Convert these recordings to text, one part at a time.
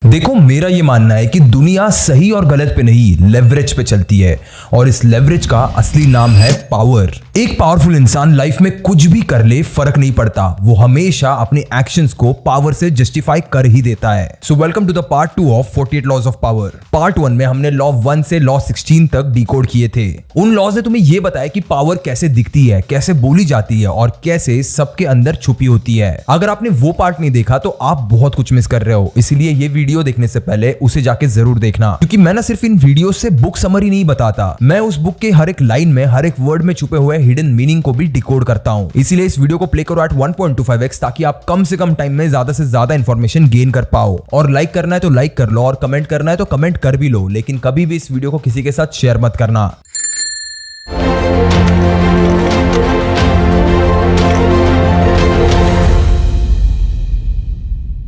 देखो, मेरा ये मानना है कि दुनिया सही और गलत पे नहीं, लेवरेज पे चलती है। और इस लेवरेज का असली नाम है पावर। एक पावरफुल इंसान लाइफ में कुछ भी कर ले, फर्क नहीं पड़ता, वो हमेशा अपने एक्शंस को पावर से जस्टिफाई कर ही देता है। So welcome to the part 2 of 48 laws of power. Part 1 में हमने लॉ 1 से लॉ 16 तक डिकोड किए थे। उन लॉज ने तुम्हें ये बताया कि पावर कैसे दिखती है, कैसे बोली जाती है और कैसे सबके अंदर छुपी होती है। अगर आपने वो पार्ट नहीं देखा तो आप बहुत कुछ मिस कर रहे हो, इसलिए ये वीडियो देखने से पहले उसे जाके जरूर देखना, क्योंकि मैं ना सिर्फ इन वीडियो से बुक समरी नहीं बताता, मैं उस बुक के हर एक लाइन में, हर एक वर्ड में छुपे हुए हिडन मीनिंग को भी डिकोड करता हूं। इसीलिए इस वीडियो को प्ले करो एट 1.25x ताकि आप कम से कम टाइम में ज्यादा से ज्यादा इंफॉर्मेशन गेन कर पाओ। और लाइक करना है तो लाइक कर लो और कमेंट करना है तो कमेंट कर भी लो, लेकिन कभी भी इस वीडियो को किसी के साथ शेयर मत करना।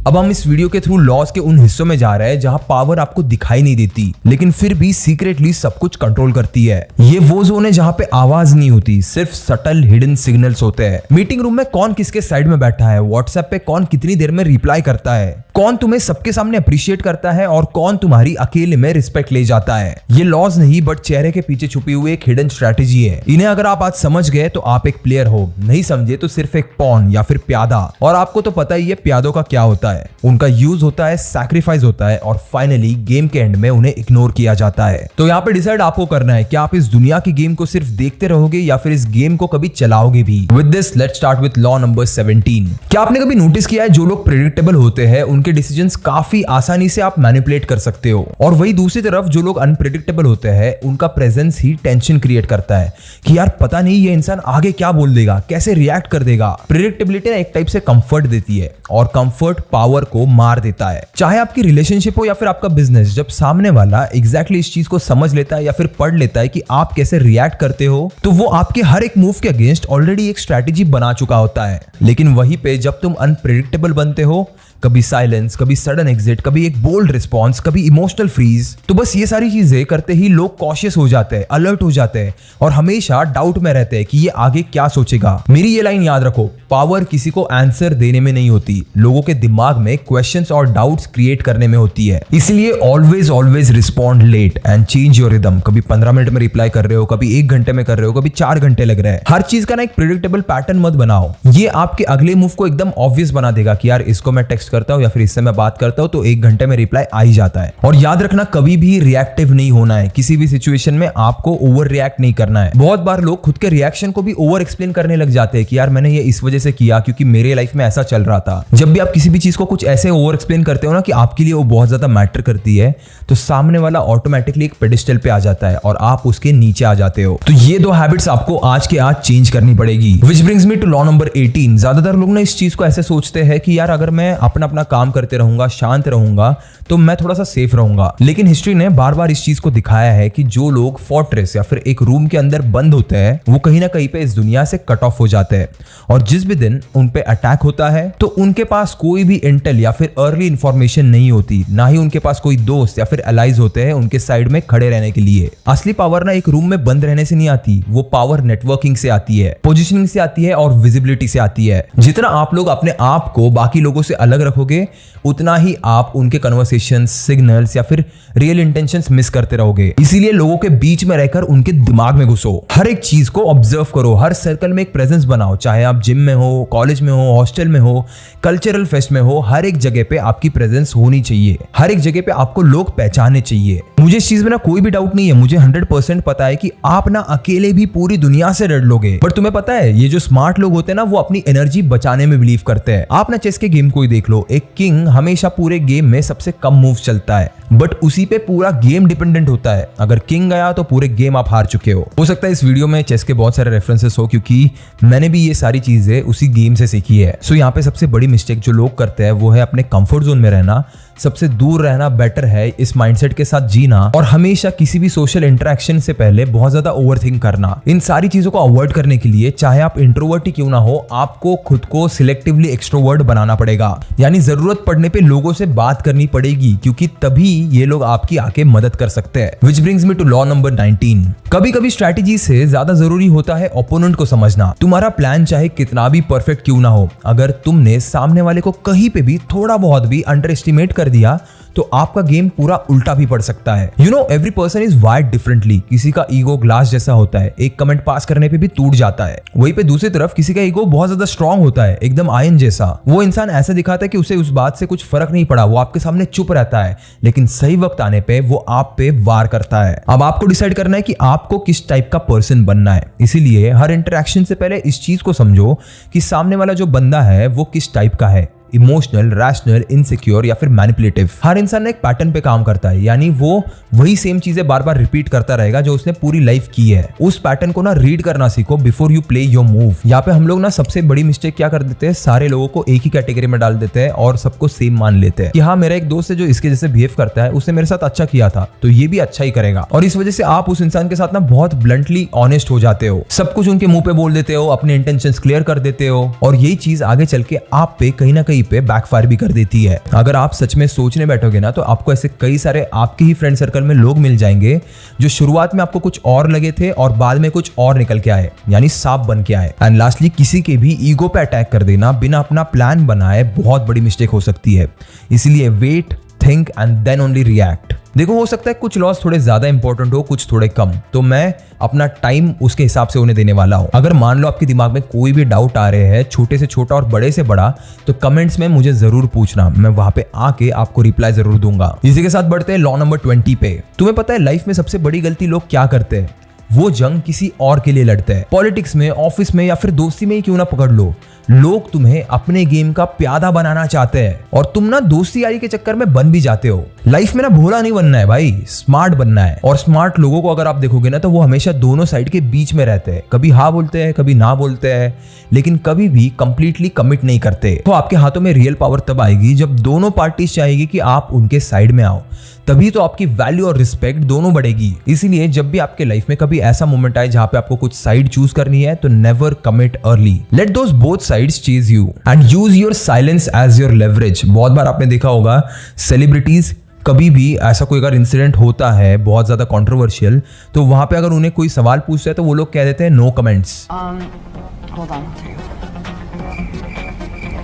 अब हम इस वीडियो के थ्रू लॉज के उन हिस्सों में जा रहे हैं जहां पावर आपको दिखाई नहीं देती, लेकिन फिर भी सीक्रेटली सब कुछ कंट्रोल करती है। ये वो जोन है जहां पे आवाज नहीं होती, सिर्फ सटल हिडन सिग्नल्स होते हैं। मीटिंग रूम में कौन किसके साइड में बैठा है, व्हाट्सएप पे कौन कितनी देर में रिप्लाई करता है, कौन तुम्हें सबके सामने अप्रिशिएट करता है और कौन तुम्हारी अकेले में रिस्पेक्ट ले जाता है। ये लॉज नहीं, बट चेहरे के पीछे छुपी हुई एक हिडन स्ट्रेटेजी है। इन्हें अगर आप आज समझ गए तो आप एक प्लेयर हो, नहीं समझे तो सिर्फ एक पॉन या फिर प्यादा। और आपको तो पता ही है प्यादों का क्या होता है, उनका यूज होता है, सैक्रिफाइस होता है और फाइनली गेम के एंड में उन्हें इग्नोर किया जाता है। तो यहाँ पे डिसाइड आपको करना है कि आप इस दुनिया की गेम को सिर्फ देखते रहोगे या फिर इस गेम को कभी चलाओगे भी। With this let's start with law number 17। क्या आपने कभी नोटिस किया है जो लोग प्रेडिक्टेबल होते हैं उनके डिसीजंस काफी आसानी से आप मैनिपुलेट कर सकते हो, और वही दूसरी तरफ जो लोग अनप्रेडिक्टेबल होते हैं उनका प्रेजेंस ही टेंशन क्रिएट करता है कि यार पता नहीं ये इंसान आगे क्या बोल देगा, कैसे रिएक्ट कर देगा। प्रेडिक्टेबिलिटी एक टाइप से कंफर्ट देती है और कंफर्ट पावर को मार देता है। चाहे आपकी रिलेशनशिप हो या फिर आपका बिजनेस, जब सामने वाला एग्जैक्टली इस चीज को समझ लेता है या फिर पढ़ लेता है कि आप कैसे रिएक्ट करते हो, तो वो आपके हर एक मूव के अगेंस्ट ऑलरेडी एक स्ट्रैटेजी बना चुका होता है। लेकिन वहीं पे जब तुम अनप्रेडिक्टेबल बनते हो, कभी साइलेंस, कभी सडन एग्जिट, कभी एक बोल्ड रिस्पॉन्स, कभी इमोशनल फ्रीज, तो बस ये सारी चीजें करते ही लोग कॉशियस हो जाते हैं, अलर्ट हो जाते हैं और हमेशा डाउट में रहते हैं कि ये आगे क्या सोचेगा। मेरी ये लाइन याद रखो, पावर किसी को आंसर देने में नहीं होती, लोगों के दिमाग में क्वेश्चंस और डाउट्स क्रिएट करने में होती है। इसलिए always always respond late and change your rhythm. कभी 15 मिनट में रिप्लाई कर रहे हो, कभी 1 घंटे में कर रहे हो, कभी 4 घंटे लग रहे हैं। हर चीज का ना एक प्रेडिक्टेबल पैटर्न मत बनाओ, ये आपके अगले मूव को एकदम ऑब्वियस बना देगा कि यार इसको मैं टेक्स्ट करता हूं या फिर इससे मैं बात करता हूं तो 1 घंटे में रिप्लाई आ ही जाता है। और याद रखना, कभी भी रिएक्टिव नहीं होना है, किसी भी सिचुएशन में आपको ओवर रिएक्ट नहीं करना है। बहुत बार लोग खुद के रिएक्शन को भी ओवर एक्सप्लेन करने लग जाते हैं कि यार मैंने ये इस वजह से किया क्योंकि मेरे लाइफ में ऐसा चल रहा था। जब भी आप किसी भी चीज को कुछ ऐसे ओवर एक्सप्लेन करते हो ना कि आपके लिए वो बहुत ज्यादा मैटर करती है, तो सामने वाला ऑटोमेटिकली एक पेडिस्टल पे आ जाता है और आप उसके नीचे आ जाते हो। तो ये 2 हैबिट्स आपको आज के आज चेंज करनी पड़ेगी। Which brings me to law number 18। ज्यादातर लोग ना इस चीज को ऐसे सोचते हैं कि यार अगर मैं अपना काम करते रहूंगा, शांत रहूंगा, तो मैं थोड़ा सा सेफ रहूंगा। लेकिन हिस्ट्री ने बार बार इस चीज को दिखाया है कि जो लोग फोर्ट्रेस या फिर एक रूम के अंदर बंद होते हैं वो कहीं ना कहीं पे इस दुनिया से कट ऑफ हो जाते हैं। और जिस भी दिन उन पे अटैक होता है तो उनके पास कोई भी इंटेल या फिर अर्ली इंफॉर्मेशन नहीं होती, ना ही उनके पास कोई दोस्त या फिर एलाइज होते हैं उनके साइड में खड़े रहने के लिए। असली पावर ना एक रूम में बंद रहने से नहीं आती, वो पावर नेटवर्किंग से आती है, पोजिशनिंग से आती है और विजिबिलिटी से आती है। जितना आप लोग अपने आप को बाकी लोगों से अलग रखोगे, उतना ही आप उनके कन्वर्सेशंस, सिग्नल्स या फिर रियल इंटेंशंस मिस करते रहोगे। इसीलिए लोगों के बीच में रहकर उनके दिमाग में घुसो, हर एक चीज को ऑब्जर्व करो, हर सर्कल में एक प्रेजेंस बनाओ, चाहे आप जिम में हो, कॉलेज में हो, हॉस्टल में हो, कल्चरल फेस्ट में हो, हर एक जगह पे आपकी प्रेजेंस होनी चाहिए, हर एक जगह पे आपको लोग पहचाने चाहिए। मुझे इस चीज में ना कोई भी डाउट नहीं है, मुझे 100% पता है कि आप ना अकेले भी पूरी दुनिया से लड़ लोगे। पर तुम्हें पता है ये जो स्मार्ट लोग होते हैं ना, वो अपनी एनर्जी बचाने में बिलीव करते हैं। आप ना चेस के गेम को ही देख लो, एक किंग हमेशा पूरे गेम में सबसे कम मूव चलता है, बट उसी पे पूरा गेम डिपेंडेंट होता है। अगर किंग गया तो पूरे गेम आप हार चुके हो सकता है इस वीडियो में चेस के बहुत सारे रेफरेंसेस हो, क्योंकि मैंने भी ये सारी चीजें उसी गेम से सीखी है। सो यहाँ पे सबसे बड़ी मिस्टेक जो लोग करते हैं वो है अपने कंफर्ट जोन में रहना। सबसे दूर रहना बेटर है, इस माइंडसेट के साथ जीना और हमेशा किसी भी सोशल इंटरेक्शन से पहले बहुत ज्यादा ओवरथिंक करना। इन सारी चीजों को अवॉइड करने के लिए, चाहे आप इंट्रोवर्ट ही क्यों ना हो, आपको खुद को सिलेक्टिवली एक्सट्रोवर्ट बनाना पड़ेगा। यानी जरूरत पड़ने पे लोगों से बात करनी पड़ेगी, क्योंकि तभी ये लोग आपकी आके मदद कर सकते हैं। Which brings me to law number 19। कभी कभी स्ट्रैटेजी से ज्यादा जरूरी होता है ओपोनेंट को समझना। तुम्हारा प्लान चाहे कितना भी परफेक्ट क्यों ना हो, अगर तुमने सामने वाले को कहीं पे भी थोड़ा बहुत भी अंडर एस्टिमेट कर दिया तो आपका गेम पूरा उल्टा भी पड़ सकता है। You know every person is wired differently. किसी का ईगो ग्लास जैसा होता है, एक कमेंट पास करने पे भी टूट जाता है। वहीं पे दूसरी तरफ किसी का ईगो बहुत ज्यादा स्ट्रांग होता है, एकदम आयन जैसा। वो इंसान ऐसा दिखाता है कि उसे उस बात से कुछ फर्क नहीं पड़ा, वो आपके सामने चुप रहता है, लेकिन सही वक्त आने पे वो आप पे वार करता है। अब आपको डिसाइड करना है कि आपको किस टाइप का पर्सन बनना है। इसीलिए हर इंटरेक्शन से पहले इस चीज को समझो कि सामने वाला जो बंदा है वो किस टाइप का है, इमोशनल, रैशनल, इनसिक्योर या फिर मैनिपुलेटिव। हर इंसान एक पैटर्न पे काम करता है, यानी वो वही सेम चीजें बार बार रिपीट करता रहेगा जो उसने पूरी लाइफ की है। उस पैटर्न को ना रीड करना सीखो before you play your move. यहाँ पे हम लोग ना सबसे बड़ी मिस्टेक क्या कर देते हैं, सारे लोगों को एक ही कैटेगरी में डाल देते हैं और सबको सेम मान लेते हैं कि हाँ मेरा एक दोस्त है जो इसके जैसे बिहेव करता है, उसने मेरे साथ अच्छा किया था तो ये भी अच्छा ही करेगा। और इस वजह से आप उस इंसान के साथ ना बहुत ब्लंटली ऑनेस्ट हो जाते हो, सब कुछ उनके मुंह पे बोल देते हो, अपने इंटेंशंस क्लियर कर देते हो और यही चीज आगे चल के आप पे कहीं ना कहीं पे बैकफायर भी कर देती है। अगर आप सच में सोचने बैठोगे ना तो आपको ऐसे कई सारे आपके ही फ्रेंड सर्कल में लोग मिल जाएंगे जो शुरुआत में आपको कुछ और लगे थे और बाद में कुछ और निकल के आए, यानी सांप बन के आए। एंड लास्टली किसी के भी ईगो पे अटैक कर देना बिना अपना प्लान बनाए बहुत बड़ी मिस्टेक हो सकती है। इसलिए wait, think and then only react. देखो हो सकता है कुछ लॉस थोड़े ज्यादा इंपॉर्टेंट हो, कुछ थोड़े कम, तो मैं अपना टाइम उसके हिसाब से उन्हें देने वाला हूं। अगर मान लो आपके दिमाग में कोई भी डाउट आ रहे हैं, छोटे से छोटा और बड़े से बड़ा, तो कमेंट्स में मुझे जरूर पूछना, मैं वहां पे आके आपको रिप्लाई जरूर दूंगा। इसी के साथ बढ़ते हैं लॉ नंबर 20 पे। तुम्हें पता है लाइफ में सबसे बड़ी गलती लोग क्या करते हैं? वो जंग किसी और के लिए लड़ते हैं। पॉलिटिक्स में, ऑफिस में या फिर दोस्ती में ही क्यों ना पकड़ लो, लोग तुम्हें अपने गेम का प्यादा बनाना चाहते हैं और तुम ना दोस्ती यारी के चक्कर में बन भी जाते हो। लाइफ में ना भोला नहीं बनना है भाई, स्मार्ट बनना है। और स्मार्ट लोगों को अगर आप देखोगे ना तो वो हमेशा दोनों साइड के बीच में रहते हैं, कभी हाँ बोलते हैं कभी ना बोलते हैं, लेकिन कभी भी कंप्लीटली कमिट नहीं करते। तो आपके हाथों में रियल पावर तब आएगी जब दोनों पार्टीज चाहेगी कि आप उनके साइड में आओ, तभी तो आपकी वैल्यू और रिस्पेक्ट दोनों बढ़ेगी। इसीलिए जब भी आपके लाइफ में कभी ऐसा मोमेंट आए जहां पे आपको कुछ साइड चूज करनी है तो never commit early, let those both sides chase you and use your silence as your leverage. बहुत बार आपने देखा होगा सेलिब्रिटीज कभी भी ऐसा कोई अगर इंसिडेंट होता है बहुत ज्यादा कंट्रोवर्शियल, तो वहां पे अगर उन्हें कोई सवाल पूछता है तो वो लोग कह देते हैं नो कमेंट्स।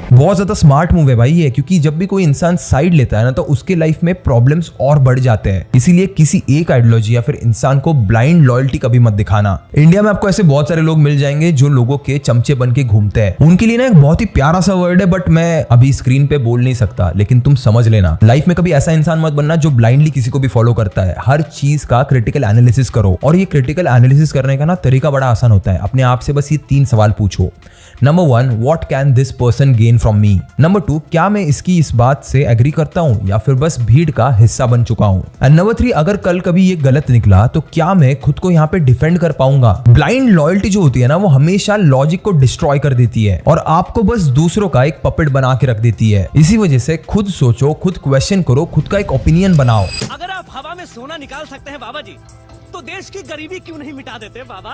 बहुत ज्यादा स्मार्ट मूव है भाई ये, क्योंकि जब भी कोई इंसान साइड लेता है ना तो उसके लाइफ में प्रॉब्लम्स और बढ़ जाते हैं। इसीलिए किसी एक आइडियोलॉजी या फिर इंसान को ब्लाइंड लॉयल्टी कभी मत दिखाना। इंडिया में आपको ऐसे बहुत सारे लोग मिल जाएंगे जो लोगों के चमचे बन के घूमते हैं। उनके लिए ना एक बहुत ही प्यारा सा वर्ड है बट मैं अभी स्क्रीन पे बोल नहीं सकता, लेकिन तुम समझ लेना। लाइफ में कभी ऐसा इंसान मत बनना जो ब्लाइंडली किसी को भी फॉलो करता है। हर चीज का क्रिटिकल एनालिसिस करो और ये क्रिटिकल एनालिसिस करने का ना तरीका बड़ा आसान होता है। अपने आप से बस ये 3 सवाल पूछो। Number 1, what can this person gain from me. Number 2, क्या मैं इसकी इस बात से एग्री करता हूं या फिर बस भीड़ का हिस्सा बन चुका हूं। एंड नंबर 3, अगर कल कभी ये गलत निकला तो क्या मैं खुद को यहाँ पे डिफेंड कर पाऊंगा। ब्लाइंड लॉयल्टी जो होती है ना वो हमेशा लॉजिक को डिस्ट्रॉय कर देती है और आपको बस दूसरों का एक पपेट बना के रख देती है। इसी वजह से खुद सोचो, खुद क्वेश्चन करो, खुद का एक ओपिनियन बनाओ। अगर आप हवा में सोना निकाल सकते हैं बाबा जी, तो देश की गरीबी क्यों नहीं मिटा देते बाबा?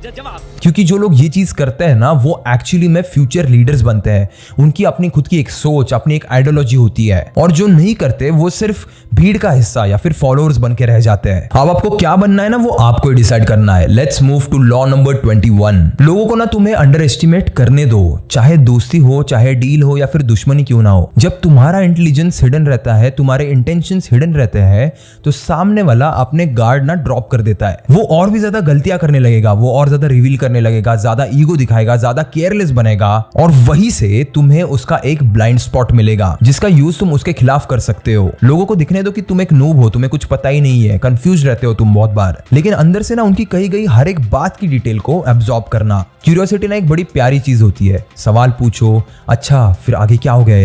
जवाब। क्योंकि जो लोग ये चीज करते हैं ना वो एक्चुअली में फ्यूचर लीडर्स बनते हैं। उनकी अपनी खुद की एक सोच, अपनी एक आइडियोलॉजी होती है और जो नहीं करते वो सिर्फ भीड़ का हिस्सा या फिर फॉलोअर्स बन के रह जाते हैं। अब आपको क्या बनना है ना वो आपको डिसाइड करना है। Let's move to law number 21। लोगों को ना तुम्हें अंडर एस्टिमेट करने दो, चाहे दोस्ती हो, चाहे डील हो या फिर दुश्मनी क्यों ना हो। जब तुम्हारा इंटेलिजेंस हिडन रहता है, तुम्हारे इंटेंशंस हिडन रहते हैं, तो सामने वाला अपने गार्ड ड्रॉप कर देता है। वो और भी ज्यादा गलतियां करने लगेगा, वो और ज्यादा रिवील करने लगेगा, ज्यादा ईगो दिखाएगा, ज्यादा केयरलेस बनेगा और वहीं से तुम्हें उसका एक ब्लाइंड स्पॉट मिलेगा जिसका यूज तुम उसके खिलाफ कर सकते हो। लोगों को दिखने दो कि तुम एक नूब हो, तुम्हें कुछ पता ही नहीं है, कंफ्यूज रहते हो तुम बहुत बार, लेकिन अंदर से ना उनकी कही गई हर एक बात की डिटेल को एब्जॉर्ब करना। क्यूरियोसिटी ना एक बड़ी प्यारी चीज होती है। सवाल पूछो, अच्छा फिर आगे क्या हो गया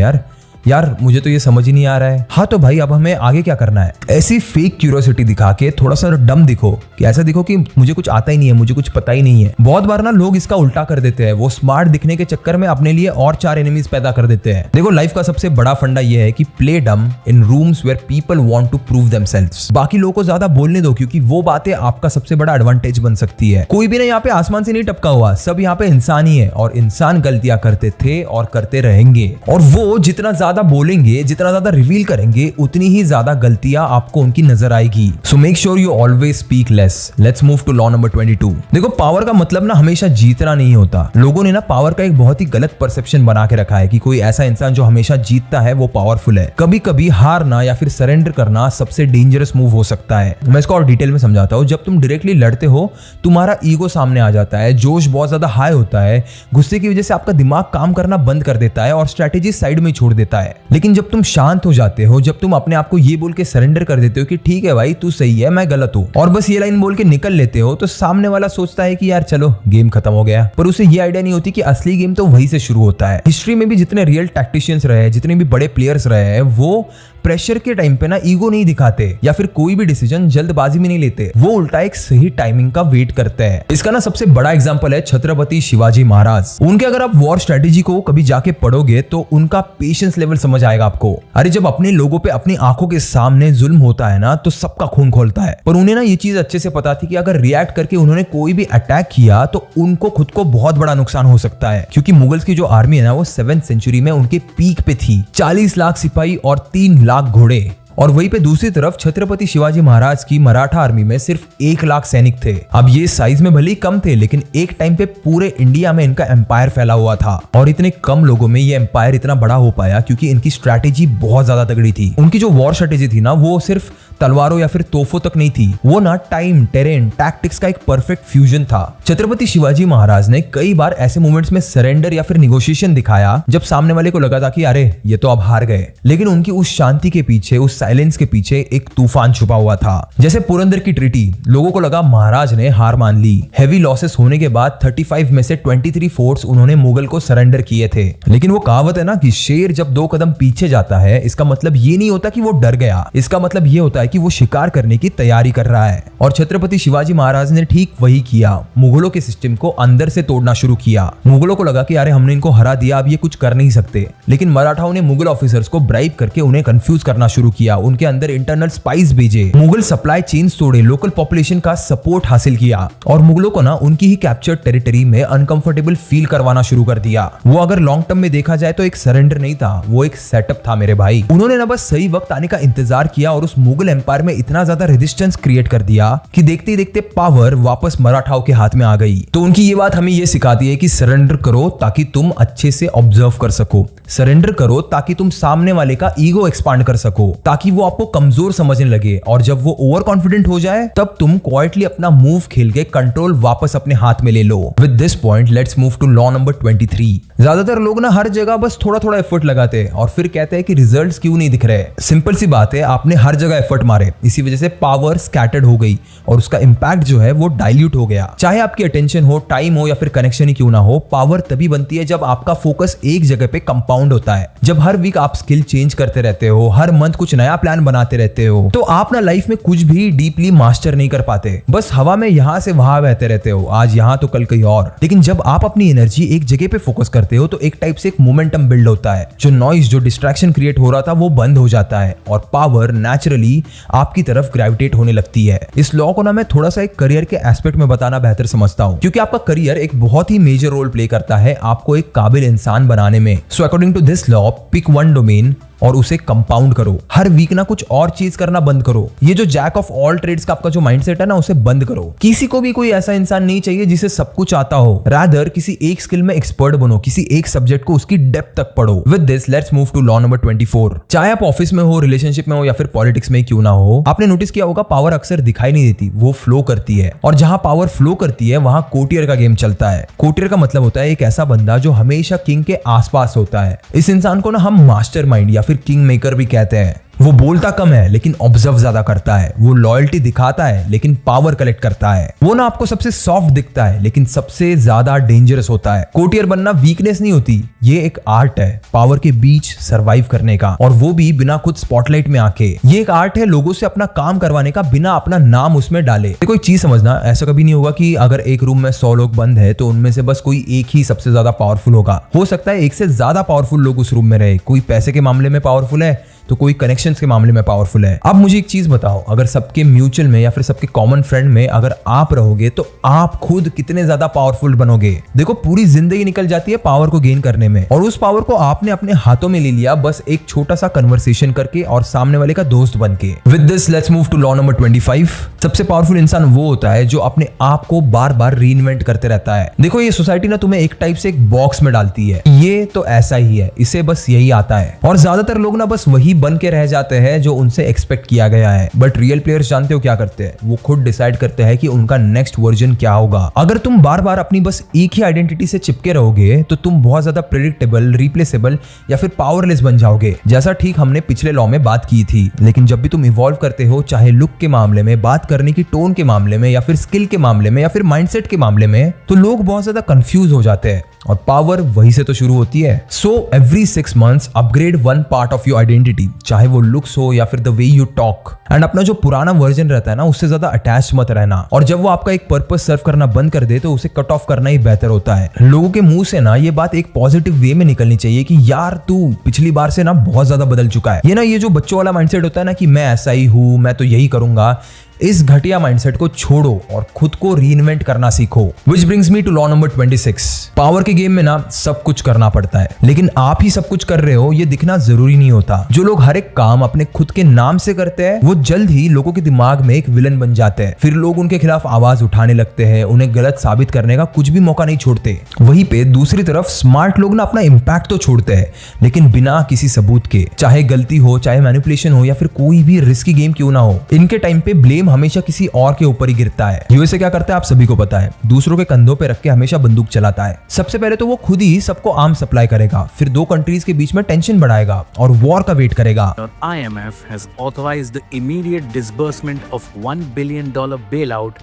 यार मुझे तो ये समझ ही नहीं आ रहा है। हाँ तो भाई अब हमें आगे क्या करना है। ऐसी फेक क्यूरियोसिटी दिखा के थोड़ा सा डम दिखो, कि ऐसा दिखो कि मुझे कुछ आता ही नहीं है, मुझे कुछ पता ही नहीं है। बहुत बार ना लोग इसका उल्टा कर देते हैं, वो स्मार्ट दिखने के चक्कर में अपने लिए और 4 एनिमीज पैदा कर देते हैं। देखो लाइफ का सबसे बड़ा फंडा ये है कि play dumb in rooms where people want to prove themselves. बाकी लोगों को ज्यादा बोलने दो, क्योंकि वो बातें आपका सबसे बड़ा एडवांटेज बन सकती है। कोई भी ना यहाँ पे आसमान से नहीं टपका हुआ, सब यहाँ पे इंसान ही है और इंसान गलतियां करते थे और करते रहेंगे। और वो जितना ज्यादा ज्यादा बोलेंगे, जितना ज्यादा रिवील करेंगे, उतनी ही ज्यादा गलतियां आपको उनकी नजर आएगी। So make sure you always speak less. Let's move to law number 22। देखो, पावर का मतलब ना हमेशा जीतना नहीं होता। लोगों ने ना पावर का एक बहुत ही गलत परसेप्शन बना के रखा है कि कोई ऐसा इंसान जो हमेशा जीतता है वो पावरफुल है। कभी कभी हारना या फिर सरेंडर करना सबसे डेंजरस मूव हो सकता है। मैं इसको और डिटेल में समझाता हूँ। जब तुम डायरेक्टली लड़ते हो, तुम्हारा ईगो सामने आ जाता है, जोश बहुत ज्यादा हाई होता है, गुस्से की वजह से आपका दिमाग काम करना बंद कर देता है और स्ट्रेटेजी साइड में छोड़ देता है। लेकिन जब तुम शांत हो जाते हो, जब तुम अपने आप को ये बोल के सरेंडर कर देते हो कि ठीक है भाई तू सही है मैं गलत हूँ, और बस ये लाइन बोल के निकल लेते हो, तो सामने वाला सोचता है कि यार चलो गेम खत्म हो गया। पर उसे ये आइडिया नहीं होती कि असली गेम तो वहीं से शुरू होता है। हिस्ट्री में भी जितने रियल टैक्टिशियंस रहे, जितने भी बड़े प्लेयर्स रहे हैं, वो प्रेशर के टाइम पे ना ईगो नहीं दिखाते या फिर कोई भी डिसीजन जल्दबाजी में नहीं लेते। वो उल्टा एक सही टाइमिंग का वेट करते हैं। इसका ना सबसे बड़ा एग्जांपल है छत्रपति शिवाजी महाराज। उनके अगर आप वॉर स्ट्रेटेजी को कभी जाके पढ़ोगे तो उनका पेशेंस लेवल समझ आएगा आपको। अरे जब अपने लोगों पे अपनी आंखों के सामने जुल्म होता है ना, तो सबका खून खोलता है। पर उन्हें ना ये चीज अच्छे से पता थी कि अगर रिएक्ट करके उन्होंने कोई भी अटैक किया तो उनको खुद को बहुत बड़ा नुकसान हो सकता है, क्योंकि मुगल्स की जो आर्मी है ना वो 7th सेंचुरी में उनके पीक पे थी। 40 लाख सिपाही और 3 लाख घोड़े। और वहीं पे दूसरी तरफ छत्रपति शिवाजी महाराज की मराठा आर्मी में सिर्फ 1 लाख सैनिक थे। अब ये साइज में भले ही कम थे, लेकिन एक टाइम पे पूरे इंडिया में इनका एम्पायर फैला हुआ था। और इतने कम लोगों में ये एम्पायर इतना बड़ा हो पाया क्योंकि इनकी स्ट्रैटेजी बहुत ज्यादा तगड़ी थी। उनकी जो वॉर स्ट्रैटेजी थी ना, वो सिर्फ तलवारों या फिर तोपों तक नहीं थी, वो ना टाइम, टेरेन, टैक्टिक्स का एक परफेक्ट फ्यूजन था। छत्रपति शिवाजी महाराज ने कई बार ऐसे मोमेंट्स में सरेंडर या फिर निगोशिएशन दिखाया जब सामने वाले को लगा था कि अरे ये तो अब हार गए। लेकिन उनकी उस शांति के पीछे, उस साइलेंस के पीछे एक तूफान छुपा हुआ था। जैसे पुरंदर की ट्रीटी, लोगों को लगा महाराज ने हार मान ली। हेवी लॉसेस होने के बाद 35 में से 23 फोर्ट्स उन्होंने मुगल को सरेंडर किए थे। लेकिन वो कहावत है ना कि शेर जब 2 कदम पीछे जाता है, इसका मतलब ये नहीं होता कि वो डर गया, इसका मतलब ये होता है कि वो शिकार करने की तैयारी कर रहा है। और छत्रपति शिवाजी महाराज ने ठीक वही किया। मुगलों के सिस्टम को अंदर से तोड़ना शुरू किया। मुगलों को लगा कि अरे हमने इनको हरा दिया, अब ये कुछ कर नहीं सकते। लेकिन मराठाओं ने मुगल ऑफिसर्स को ब्राइब करके उन्हें कंफ्यूज करना शुरू किया, उनके अंदर इंटरनल स्पाइस भेजे, मुगल सप्लाई चेन्स तोड़े, लोकल पॉपुलेशन का सपोर्ट हासिल किया और मुगलों को ना उनकी ही कैप्चर्ड टेरिटरी में अनकंफर्टेबल फील करवाना शुरू कर दिया। वो अगर लॉन्ग टर्म में देखा जाए तो एक सरेंडर नहीं था, वो एक सेटअप था मेरे भाई। उन्होंने ना बस सही वक्त आने का इंतजार किया और उस मुगल एम्पायर में इतना ज्यादा रेजिस्टेंस क्रिएट कर दिया कि देखते ही देखते पावर वापस मराठाओं के हाथ में आ गई। तो उनकी ये बात हमें ये सिखाती है कि सरेंडर करो ताकि तुम अच्छे से ऑब्जर्व कर सको, सरेंडर करो ताकि तुम सामने वाले का ईगो एक्सपांड कर सको, ताकि वो आपको कमजोर समझने लगे, और जब वो ओवर कॉन्फिडेंट हो जाए तब तुम क्वाइटली अपना मूव खेल के कंट्रोल वापस अपने हाथ में ले लो। With this point let's move to law number 23। ज्यादातर लोग ना हर जगह बस थोड़ा थोड़ा एफर्ट लगाते हैं और फिर कहते हैं कि रिजल्ट्स क्यों नहीं दिख रहे। सिंपल सी बात है, आपने हर जगह एफर्ट मारे, इसी वजह से पावर स्कैटर्ड हो गई और उसका इंपैक्ट जो है वो डाइल्यूट हो गया। चाहे आपकी अटेंशन हो, टाइम हो या फिर कनेक्शन ही क्यों ना हो, पावर तभी बनती है जब आपका फोकस एक जगह पे कंपाउंड होता है। जब हर वीक आप स्किल चेंज करते रहते हो, हर मंथ कुछ नया प्लान बनाते रहते हो, तो आप ना लाइफ में कुछ भी डीपली मास्टर नहीं कर पाते, बस हवा में यहां से वहां बहते रहते हो, आज यहां तो कल कहीं और। लेकिन जब आप अपनी एनर्जी एक जगह पे फोकस करते हो तो एक टाइप से एक मोमेंटम बिल्ड होता है। जो नॉइज, जो डिस्ट्रैक्शन क्रिएट हो रहा था वो बंद हो जाता है और पावर नेचुरली आपकी तरफ ग्रेविटेट होने लगती है। इस लॉ को ना मैं थोड़ा सा एक करियर के एस्पेक्ट में बताना बेहतर समझता हूँ, क्योंकि आपका करियर एक बहुत ही मेजर रोल प्ले करता है आपको एक काबिल इंसान बनाने में। So according to this law, pick one domain और उसे कंपाउंड करो। हर वीक ना कुछ और चीज करना बंद करो। ये जो जैक ऑफ ऑल ट्रेड्स का आपका जो माइंडसेट है ना, उसे बंद करो। किसी को भी कोई ऐसा इंसान नहीं चाहिए जिसे सब कुछ आता हो। रादर किसी एक स्किल में एक्सपर्ट बनो, किसी एक सब्जेक्ट को उसकी डेप्थ तक पढ़ो। With this let's move to law number 24। चाहे आप ऑफिस में हो, रिलेशनशिप में हो या फिर पॉलिटिक्स में क्यों ना हो, आपने नोटिस किया होगा पावर अक्सर दिखाई नहीं देती, वो फ्लो करती है। और जहां पावर फ्लो करती है वहां कोर्टियर का गेम चलता है। कोर्टियर का मतलब होता है एक ऐसा बंदा जो हमेशा किंग के आसपास होता है। इस इंसान को ना हम मास्टरमाइंड या फिर किंग मेकर भी कहते हैं। वो बोलता कम है लेकिन ऑब्जर्व ज्यादा करता है। वो लॉयल्टी दिखाता है लेकिन पावर कलेक्ट करता है। वो ना आपको सबसे सॉफ्ट दिखता है लेकिन सबसे ज्यादा डेंजरस होता है। कोर्टियर बनना वीकनेस नहीं होती, ये एक आर्ट है पावर के बीच सरवाइव करने का, और वो भी बिना खुद स्पॉटलाइट में आके। ये एक आर्ट है लोगों से अपना काम करवाने का बिना अपना नाम उसमें डाले। कोई चीज समझना, ऐसा कभी नहीं होगा कि अगर एक रूम में 100 लोग बंद है तो उनमें से बस कोई एक ही सबसे ज्यादा पावरफुल होगा। हो सकता है एक से ज्यादा पावरफुल लोग उस रूम में रहे। कोई पैसे के मामले में पावरफुल है, तो कोई कनेक्शंस के मामले में पावरफुल है। अब मुझे एक चीज बताओ, अगर सबके म्यूचुअल में या फिर सबके कॉमन फ्रेंड में अगर आप रहोगे तो आप खुद कितने ज्यादा पावरफुल बनोगे। देखो पूरी जिंदगी निकल जाती है पावर को गेन करने में, और उस पावर को आपने अपने हाथों में ले लिया बस एक छोटा सा कन्वर्सेशन करके और सामने वाले का दोस्त बन के। With this let's move to law number 25। सबसे पावरफुल इंसान वो होता है जो अपने आप को बार बार रीइन्वेंट करते रहता है। देखो ये सोसाइटी ना तुम्हें एक टाइप से एक बॉक्स में डालती है, ये तो ऐसा ही है, इसे बस यही आता है, और ज्यादातर लोग ना बस वही बन के रह जाते हैं जो उनसे एक्सपेक्ट किया गया है। बट रियल प्लेयर्स जानते हो क्या करते हैं, वो खुद डिसाइड करते हैं कि उनका नेक्स्ट वर्जन क्या होगा। अगर तुम बार बार अपनी बस एक ही आइडेंटिटी से चिपके रहोगे तो तुम बहुत ज्यादा प्रेडिक्टेबल, रिप्लेसेबल या फिर पावरलेस बन जाओगे, जैसा ठीक हमने पिछले लॉ में बात की थी। लेकिन जब भी तुम इवॉल्व करते हो, चाहे लुक के मामले में, बात करने की टोन के मामले में, या फिर स्किल के मामले में, या फिर माइंडसेट के मामले में, तो लोग बहुत ज्यादा कंफ्यूज हो जाते हैं, और पावर वहीं से तो शुरू होती है। So every 6 months upgrade one part of your identity, चाहे वो लुक्स हो या फिर the way you talk. And अपना जो पुराना वर्जन रहता है ना, उससे ज्यादा अटैच मत रहना, और जब वो आपका एक पर्पस सर्व करना बंद कर दे तो उसे कट ऑफ करना ही बेहतर होता है। लोगों के मुंह से ना ये बात एक पॉजिटिव वे में निकलनी चाहिए कि यार तू पिछली बार से ना बहुत ज्यादा बदल चुका है। ये जो बच्चों वाला माइंडसेट होता है ना कि मैं ऐसा ही हूं, मैं तो यही करूंगा, इस घटिया माइंडसेट को छोड़ो और खुद को रीइन्वेंट करना सीखो। Which brings me to law number 26। Power के गेम में ना सब कुछ करना पड़ता है, लेकिन आप ही सब कुछ कर रहे हो ये दिखना जरूरी नहीं होता। जो लोग हर एक काम अपने खुद के नाम से करते हैं वो जल्द ही लोगों के दिमाग में एक विलन बन जाते हैं। फिर लोग उनके खिलाफ आवाज उठाने लगते हैं, उन्हें गलत साबित करने का कुछ भी मौका नहीं छोड़ते। वहीं पे दूसरी तरफ स्मार्ट लोग ना अपना इम्पैक्ट तो छोड़ते हैं, लेकिन बिना किसी सबूत के, चाहे गलती हो, चाहे मैनिपुलेशन हो, या फिर कोई भी रिस्की गेम क्यों ना हो, इनके टाइम पे ब्लेम हमेशा किसी और के ऊपर ही गिरता है। यूएसए क्या करता है आप सभी को पता है, दूसरों के कंधों पे रख के हमेशा बंदूक चलाता है। सबसे पहले तो वो खुद ही सबको आर्म सप्लाई करेगा, फिर 2 कंट्रीज के बीच में टेंशन बढ़ाएगा और वॉर का वेट करेगा। IMF has authorized the immediate disbursement of $1 billion bailout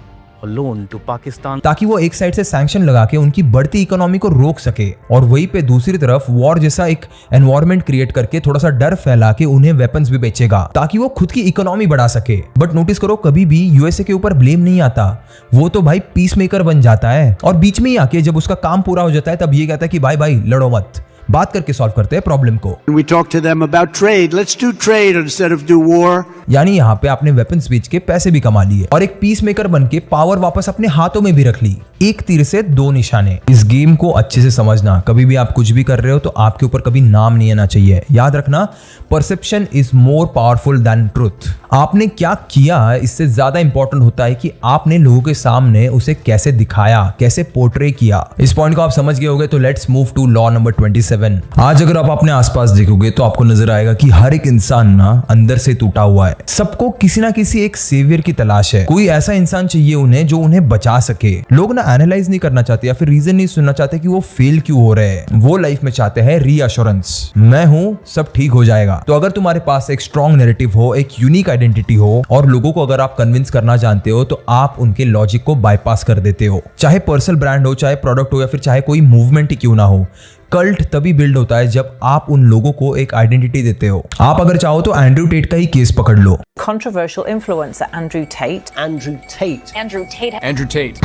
loan to Pakistan, ताकि वो एक साइड से सैंक्शन लगा के उनकी बढ़ती इकोनॉमी को रोक सके, और वहीं पे दूसरी तरफ वॉर जैसा एक एनवायरनमेंट क्रिएट करके थोड़ा सा डर फैला के उन्हें वेपन्स भी बेचेगा ताकि वो खुद की इकोनॉमी बढ़ा सके। बट नोटिस करो, कभी भी यूएसए के ऊपर ब्लेम नहीं आता, वो तो भाई पीस मेकर बन जाता है, और बीच में ही आके जब उसका काम पूरा हो जाता है तब ये कहता है कि भाई लड़ो मत, बात करके सॉल्व करते हैं प्रॉब्लम को। We talk to them about trade. Let's do trade instead of do war. यानी यहाँ पे आपने वेपन्स बेच के पैसे भी कमा लिए और एक पीस मेकर बन के पावर वापस अपने हाथों में भी रख ली। एक तीर से 2 निशाने। इस गेम को अच्छे से समझना, कभी भी आप कुछ भी कर रहे हो तो आपके ऊपर कभी नाम नहीं आना चाहिए। याद रखना, perception is more powerful than truth. आपने क्या किया इससे ज्यादा इंपॉर्टेंट होता है कि आपने लोगों के सामने उसे कैसे दिखाया, कैसे पोर्ट्रे किया। इस पॉइंट को आप समझ गए होंगे, तो let's move to law number 27। आज अगर आप अपने आसपास देखोगे तो आपको नजर आएगा कि हर एक इंसान ना अंदर से टूटा हुआ है। सबको किसी ना किसी एक सेवियर की तलाश है, कोई ऐसा इंसान चाहिए उन्हें जो उन्हें बचा सके। लोग ना एनालाइज नहीं करना चाहते या फिर रीजन नहीं सुनना चाहते कि वो फेल क्यों हो रहे हैं, वो लाइफ में चाहते हैं रीअश्योरेंस, मैं हूं, सब ठीक हो जाएगा। तो अगर तुम्हारे पास एक स्ट्रॉन्ग नैरेटिव हो, एक यूनिक आइडेंटिटी हो, और लोगों को अगर आप कन्विंस करना जानते हो तो आप उनके लॉजिक को बाईपास कर देते हो। चाहे पर्सनल ब्रांड हो, चाहे प्रोडक्ट हो, या फिर चाहे कोई मूवमेंट ही क्यों ना हो, कल्ट तभी बिल्ड होता है जब आप उन लोगों को एक आइडेंटिटी देते हो। आप अगर चाहो तो एंड्रयू टेट का ही केस पकड़ लो। Controversial influencer Andrew Tate.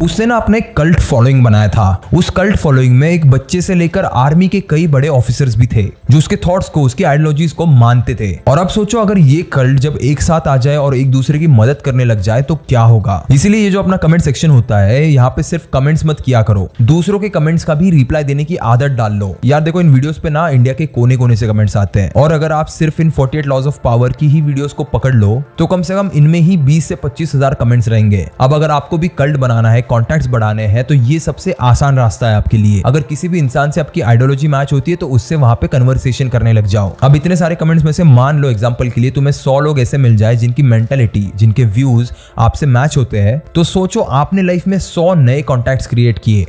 उसने ना अपने कल्ट फॉलोइंग बनाया था। उस कल्ट फॉलोइंग में एक बच्चे से लेकर आर्मी के कई बड़े ऑफिसर्स भी थे जो उसके थॉट्स को, उसकी आइडियोलॉजीज को मानते थे। और अब सोचो अगर ये कल्ट जब एक साथ आ जाए और एक दूसरे की मदद करने लग जाए तो क्या होगा। इसीलिए ये जो अपना कमेंट सेक्शन होता है, यहाँ पे सिर्फ कमेंट्स मत किया करो, दूसरों के कमेंट्स का भी रिप्लाई देने की आदत डाल लो। यार देखो, इन वीडियोस पे ना इंडिया के कोने कोने से कमेंट्स आते हैं, और अगर आप सिर्फ इन 48 लॉज ऑफ पावर की ही वीडियोस को पकड़ लो तो कम से कम इनमें ही 20 से 25 हजार कमेंट्स रहेंगे। अब अगर आपको भी कल्ट बनाना है, कॉन्टैक्ट्स बढ़ाने हैं, तो ये सबसे आसान रास्ता है आपके लिए। अगर किसी भी इंसान से आपकी आइडियोलॉजी मैच होती है तो उससे वहां पे कन्वर्सेशन करने लग जाओ। अब इतने सारे कमेंट्स में से मान लो एग्जांपल के लिए तुम्हें 100 लोग ऐसे मिल जाए जिनकी मेंटालिटी, जिनके व्यूज आपसे मैच होते हैं, तो सोचो आपने लाइफ में 100 नए कॉन्टैक्ट्स क्रिएट किए,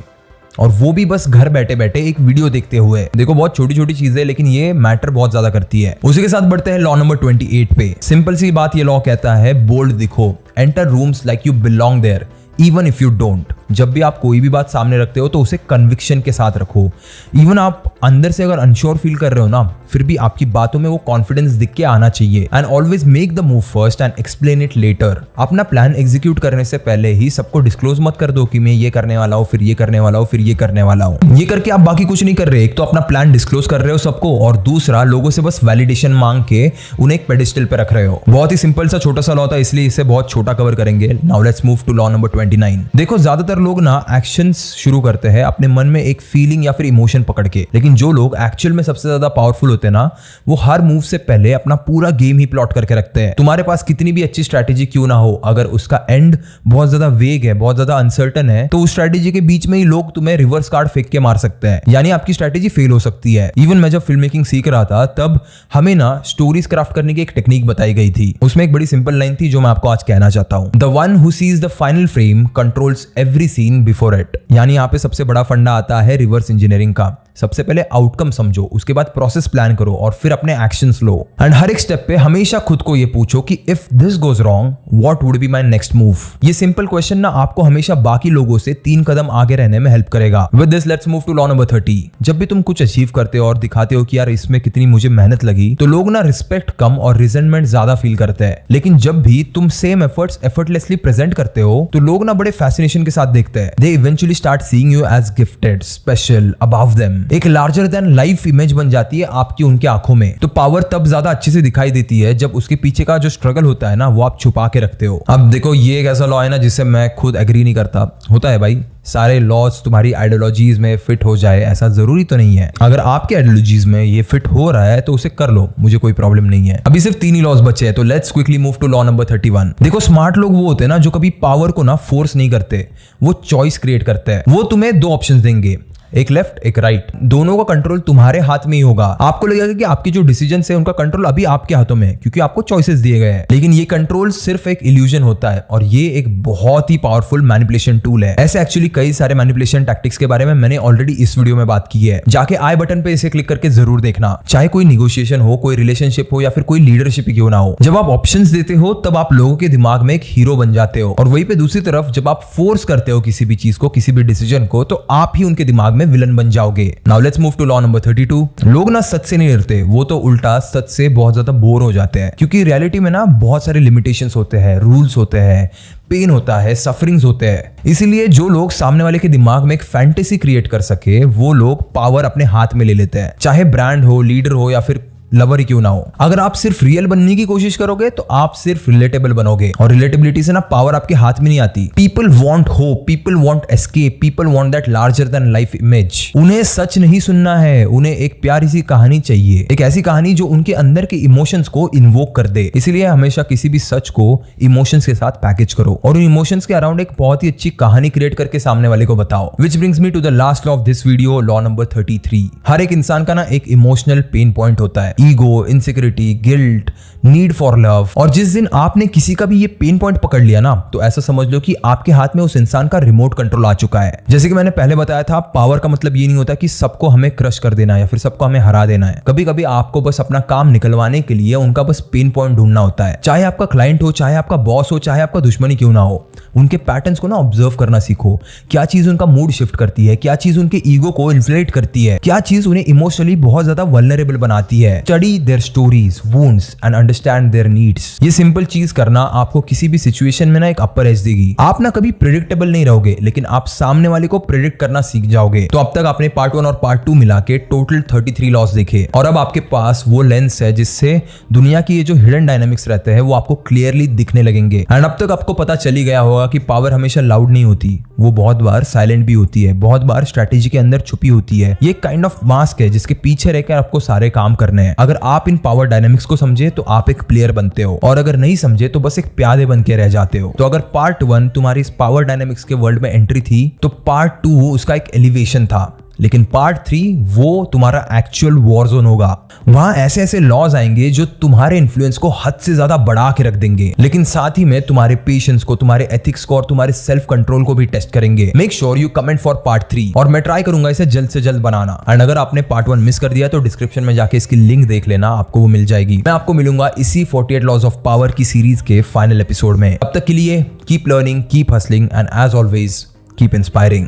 और वो भी बस घर बैठे बैठे एक वीडियो देखते हुए। देखो बहुत छोटी छोटी चीजें, लेकिन ये मैटर बहुत ज्यादा करती है। उसी के साथ बढ़ते हैं लॉ नंबर 28 पे। सिंपल सी बात, ये लॉ कहता है बोल्ड दिखो, enter rooms like you belong there even if you don't. जब भी आप कोई भी बात सामने रखते हो तो उसे कन्विक्शन के साथ रखो। इवन आप अंदर से अगर अनश्योर फील कर रहे हो ना, फिर भी आपकी बातों में वो कॉन्फिडेंस दिख के आना चाहिए। And always make the move first and explain it later. अपना प्लान एग्जीक्यूट करने से पहले ही सबको डिस्क्लोज मत कर दो कि मैं ये करने वाला हूँ, फिर ये करने वाला हूँ, फिर ये करने वाला हूँ। ये करके आप बाकी कुछ नहीं कर रहे। एक तो अपना प्लान डिस्क्लोज कर रहे हो सबको, और दूसरा लोगों से बस वैलिडेशन मांग के उन्हें एक पेडिस्टल पे रख रहे हो। बहुत ही सिंपल सा छोटा सा लॉ था, इसलिए इसे बहुत छोटा कवर करेंगे। Now let's move to law number 29। देखो, ज्यादातर लोग ना एक्शंस शुरू करते हैं अपने मन में एक फीलिंग या फिर इमोशन पकड़ के, लेकिन जो लोग एक्चुअल में सबसे ज्यादा पावरफुल होते हैं ना, वो हर मूव से पहले अपना पूरा गेम ही प्लॉट करके रखते हैं। तुम्हारे पास कितनी भी अच्छी स्ट्रैटेजी क्यों ना हो, अगर उसका एंड बहुत ज्यादा वेग है, बहुत ज्यादा अनसर्टन है, तो उस स्ट्रैटेजी के बीच में ही लोग तुम्हें रिवर्स कार्ड फेंक के मार सकते हैं, यानी आपकी स्ट्रैटेजी फेल हो सकती है। इवन मैं जब फिल्म मेकिंग सीख रहा था, तब हमें ना स्टोरीज क्राफ्ट करने की एक टेक्निक बताई गई थी। उसमें एक बड़ी सिंपल लाइन थी जो मैं आपको आज कहना चाहता हूं। The one who seize the final frame controls every seen before it. यानी यहाँ पे सबसे बड़ा फंडा आता है रिवर्स इंजीनियरिंग का। सबसे पहले आउटकम समझो, उसके बाद प्रोसेस प्लान करो और फिर अपने एक्शंस लो। एंड हर एक स्टेप पे हमेशा खुद को ये पूछो कि if this goes wrong what would be my next move. ये सिंपल क्वेश्चन ना आपको हमेशा बाकी लोगों से 3 कदम आगे रहने में हेल्प करेगा। With this let's move to law number 30। जब भी तुम कुछ अचीव करते हो और दिखाते हो कि यार इसमें कितनी मुझे मेहनत लगी, तो लोग ना रिस्पेक्ट कम और रिजेंटमेंट ज्यादा फील करते हैं। लेकिन जब भी तुम सेम एफर्ट्स एफर्टलेसली प्रेजेंट करते हो, तो लोग ना बड़े फैसिनेशन के साथ देखते हैं। They eventually start seeing you as gifted, special, above them. एक लार्जर देन लाइफ इमेज बन जाती है आपकी उनके आंखों में। तो पावर तब ज्यादा अच्छे से दिखाई देती है जब उसके पीछे का जो स्ट्रगल होता है ना, वो आप छुपा के रखते हो। अब देखो, ये एक ऐसा लॉ है ना जिससे मैं खुद एग्री नहीं करता। होता है भाई, सारे लॉज तुम्हारी आइडियोलॉजीज में फिट हो जाए ऐसा जरूरी तो नहीं है। अगर आपके आइडियोलॉजीज में ये फिट हो रहा है तो उसे कर लो, मुझे कोई प्रॉब्लम नहीं है। अभी सिर्फ 3 ही लॉज बचे हैं, तो let's quickly move to law number 31। देखो, स्मार्ट लोग वो होते हैं ना जो कभी पावर को ना फोर्स नहीं करते, वो चॉइस क्रिएट करते हैं। वो तुम्हें 2 ऑप्शंस देंगे, एक लेफ्ट एक राइट। दोनों का कंट्रोल तुम्हारे हाथ में ही होगा। आपको लगेगा कि आपकी जो डिसीजन है उनका कंट्रोल अभी आपके हाथों में है, क्योंकि आपको चॉइसेस दिए गए हैं। लेकिन ये कंट्रोल सिर्फ एक इल्यूजन होता है, और ये एक बहुत ही पावरफुल मैनिपुलेशन टूल है। ऐसे एक्चुअली कई सारे मैनिपुलेशन टैक्टिक्स के बारे में मैंने ऑलरेडी इस वीडियो में बात की है। जाके आई बटन पे इसे क्लिक करके जरूर देखना। चाहे कोई निगोशिएशन हो, कोई रिलेशनशिप हो, या फिर कोई लीडरशिप ही क्यों ना हो, जब आप ऑप्शंस देते हो तब आप लोगों के दिमाग में एक हीरो बन जाते हो। और वहीं पे दूसरी तरफ जब आप फोर्स करते हो किसी भी चीज को, किसी भी डिसीजन को, तो आप ही उनके दिमाग में विलन बन जाओगे। Now let's move to law number 32। लोग ना सच से नहीं डरते, वो तो उल्टा सच से बहुत ज्यादा बोर हो जाते हैं, क्योंकि रियलिटी में ना बहुत सारे लिमिटेशंस होते हैं, रूल्स होते हैं, पेन होता है, सफरिंग्स होते हैं। इसीलिए जो लोग सामने वाले के दिमाग में एक फैंटेसी क्रिएट कर सके, वो लोग पावर अपने हाथ में ले लेते हैं। चाहे ब्रांड हो, लीडर हो, या फिर लवर ही क्यों ना हो। अगर आप सिर्फ रियल बनने की कोशिश करोगे तो आप सिर्फ रिलेटेबल बनोगे, और रिलेटेबिलिटी से ना पावर आपके हाथ में नहीं आती। People want hope, people want escape, people want that larger than life image. उन्हें सच नहीं सुनना है, उन्हें एक प्यारी सी कहानी चाहिए, एक ऐसी कहानी जो उनके अंदर के इमोशंस को इन्वोक कर दे। इसीलिए हमेशा किसी भी सच को इमोशंस के साथ पैकेज करो, और उन इमोशंस के अराउंड एक बहुत ही अच्छी कहानी क्रिएट करके सामने वाले को बताओ। Which brings me to the last law of this video, law number 33। हर एक इंसान का ना एक इमोशनल पेन पॉइंट होता है, ego, insecurity, guilt, need for love. और जिस दिन आपने किसी का भी ये पेन पॉइंट पकड़ लिया ना, तो ऐसा समझ लो कि आपके हाथ में उस इंसान का रिमोट कंट्रोल आ चुका है। जैसे कि मैंने पहले बताया था, पावर का मतलब ये नहीं होता कि सबको हमें क्रश कर देना है या फिर सबको हमें हरा देना है। कभी कभी आपको बस अपना काम निकलवाने के लिए उनका बस पेन पॉइंट ढूंढना होता है। चाहे आपका क्लाइंट हो, चाहे आपका बॉस हो, चाहे आपका दुश्मनी क्यों ना हो, उनके पैटर्न्स को ना ऑब्जर्व करना सीखो। क्या चीज उनका मूड शिफ्ट करती है, क्या चीज उनके ईगो को इन्फ्लेट करती है, क्या चीज उन्हें इमोशनली बहुत ज्यादा वल्नरेबल बनाती है। Study their stories, wounds and understand their needs. ये सिंपल चीज करना आपको किसी भी सिचुएशन में ना एक अपर एज देगी। आप ना कभी प्रेडिक्टेबल नहीं रहोगे, लेकिन आप सामने वाले को प्रेडिक्ट करना सीख जाओगे। तो अब तक आपने पार्ट 1 और पार्ट 2 मिला के टोटल 33 लॉस देखे, और अब आपके पास वो लेंस है जिससे दुनिया की ये जो हिडन डायनामिक्स रहते हैं वो आपको क्लियरली दिखने लगेंगे। एंड अब तक आपको पता चली गया होगा कि पावर हमेशा लाउड नहीं होती, वो बहुत बार साइलेंट भी होती है, बहुत बार स्ट्रेटेजी के अंदर छुपी होती है। ये काइंड ऑफ मास्क है जिसके पीछे रहकर आपको सारे काम करने हैं। अगर आप इन पावर डायनामिक्स को समझे तो आप एक प्लेयर बनते हो, और अगर नहीं समझे तो बस एक प्यादे बन के रह जाते हो। तो अगर पार्ट 1 तुम्हारी इस पावर डायनामिक्स के वर्ल्ड में एंट्री थी, तो पार्ट 2 उसका एक एलिवेशन था। लेकिन पार्ट 3 वो तुम्हारा एक्चुअल वॉर जोन होगा। वहां ऐसे ऐसे लॉज आएंगे जो तुम्हारे इन्फ्लुएंस को हद से ज्यादा बढ़ा के रख देंगे, लेकिन साथ ही में तुम्हारे पेशेंस को, तुम्हारे एथिक्स को और तुम्हारे सेल्फ कंट्रोल को भी टेस्ट करेंगे। Make sure you comment for part 3, और मैं ट्राई करूंगा इसे जल्द से जल्द बनाना। एंड अगर आपने पार्ट 1 मिस कर दिया तो डिस्क्रिप्शन में जाके इसकी लिंक देख लेना, आपको वो मिल जाएगी। मैं आपको मिलूंगा इसी 48 लॉज ऑफ पावर की सीरीज के फाइनल एपिसोड में। अब तक के लिए keep learning, keep hustling, and as always keep inspiring.